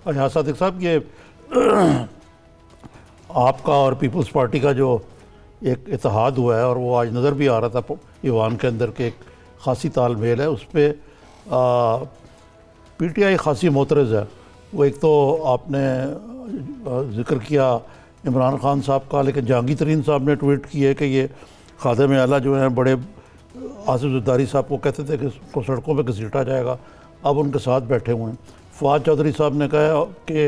अच्छा सादिक साहब, ये आपका और पीपल्स पार्टी का जो एक इत्तेहाद हुआ है और वो आज नज़र भी आ रहा था ईवान के अंदर के एक ख़ासी तालमेल है, उस पर पीटीआई खासी मोतरज़ है। वो एक तो आपने ज़िक्र किया इमरान खान साहब का, लेकिन जहांगीर तरीन साहब ने ट्वीट किए कि ये खादिम आला जो हैं बड़े आसिफ ज़रदारी साहब को कहते थे कि उसको सड़कों पे घसीटा जाएगा, अब उनके साथ बैठे हुए हैं। फवाद चौधरी साहब ने कहा कि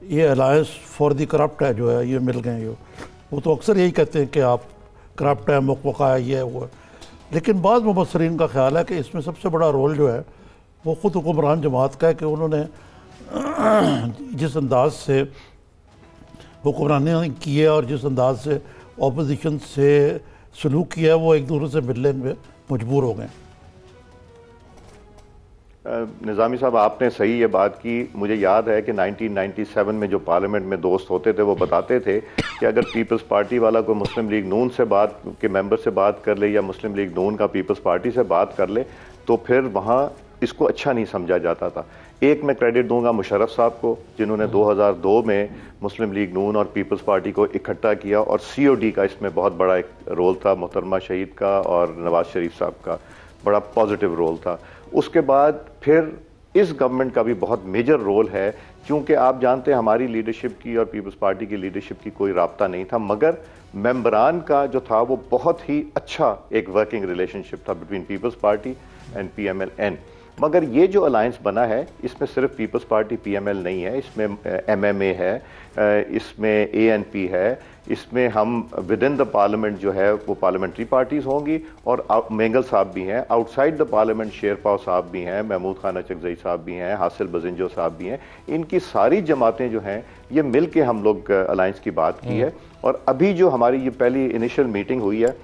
ये अलायंस फॉर दी करप्ट है जो है, ये मिल गए ये। वो तो अक्सर यही कहते हैं कि आप करप्ट है, मुकवका है, ये है वो है। लेकिन बाद मुबसरीन का ख्याल है कि इसमें सबसे बड़ा रोल जो है वो ख़ुद हुक्मरान जमात का है कि उन्होंने जिस अंदाज से हुक्मरानी की है और जिस अंदाज से अपोजिशन से सलूक किया है, वो एक दूसरे से मिलने में मजबूर हो गए। निज़ामी साहब, आपने सही ये बात की। मुझे याद है कि 1997 में जो पार्लियामेंट में दोस्त होते थे वो बताते थे कि अगर पीपल्स पार्टी वाला कोई मुस्लिम लीग नून से बात के मेंबर से बात कर ले या मुस्लिम लीग नून का पीपल्स पार्टी से बात कर ले तो फिर वहाँ इसको अच्छा नहीं समझा जाता था। एक मैं क्रेडिट दूंगा मुशर्रफ साहब को, जिन्होंने 2002 में मुस्लिम लीग नून और पीपल्स पार्टी को इकट्ठा किया, और COD का इसमें बहुत बड़ा एक रोल था, मोहतरमा शहीद का और नवाज शरीफ साहब का बड़ा पॉजिटिव रोल था। उसके बाद फिर इस गवर्नमेंट का भी बहुत मेजर रोल है, क्योंकि आप जानते हैं हमारी लीडरशिप की और पीपल्स पार्टी की लीडरशिप की कोई राब्ता नहीं था, मगर मेंबरान का जो था वो बहुत ही अच्छा एक वर्किंग रिलेशनशिप था between Peoples Party and PMLN। मगर ये जो अलायंस बना है इसमें सिर्फ पीपल्स पार्टी PML नहीं है, इसमें MMA है, इसमें ANP है, इसमें हम विद इन द पार्लियामेंट जो है वो पार्लियामेंट्री पार्टीज होंगी, और मेंगल साहब भी हैं, आउटसाइड द पार्लियामेंट शेरपाव साहब भी हैं, महमूद खान अचकजई साहब भी हैं, हासिल बजिंजो साहब भी हैं। इनकी सारी जमातें जो हैं ये मिल के हम लोग अलायंस की बात की है। और अभी जो हमारी ये पहली इनिशियल मीटिंग हुई है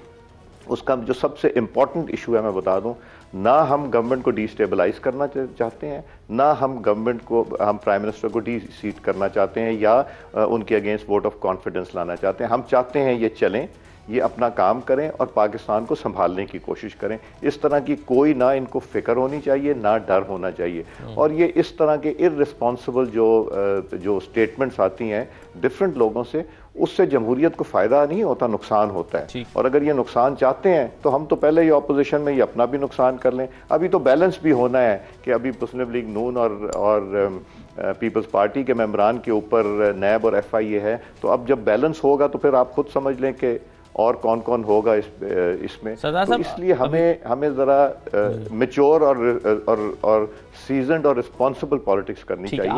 उसका जो सबसे इम्पॉर्टेंट इशू है मैं बता दूं, ना हम गवर्नमेंट को डिस्टेबलाइज करना चाहते हैं, ना हम गवर्नमेंट को, हम प्राइम मिनिस्टर को डी सीट करना चाहते हैं या उनके अगेंस्ट वोट ऑफ कॉन्फिडेंस लाना चाहते हैं। हम चाहते हैं ये चलें, ये अपना काम करें और पाकिस्तान को संभालने की कोशिश करें। इस तरह की कोई ना इनको फिक्र होनी चाहिए, ना डर होना चाहिए। और ये इस तरह के इररिस्पॉन्सिबल जो स्टेटमेंट्स आती हैं डिफरेंट लोगों से, उससे जमहूरियत को फ़ायदा नहीं होता, नुकसान होता है। और अगर ये नुकसान चाहते हैं तो हम तो पहले ही अपोजिशन में ये अपना भी नुकसान कर लें। अभी तो बैलेंस भी होना है कि अभी मुस्लिम लीग नून और पीपल्स पार्टी के मेंबरान के ऊपर नैब और FIA है, तो अब जब बैलेंस होगा तो फिर आप खुद समझ लें कि और कौन कौन होगा इसमें। तो इसलिए हमें ज़रा मैच्योर और सीजन्ड और रिस्पॉन्सिबल पॉलिटिक्स करनी चाहिए।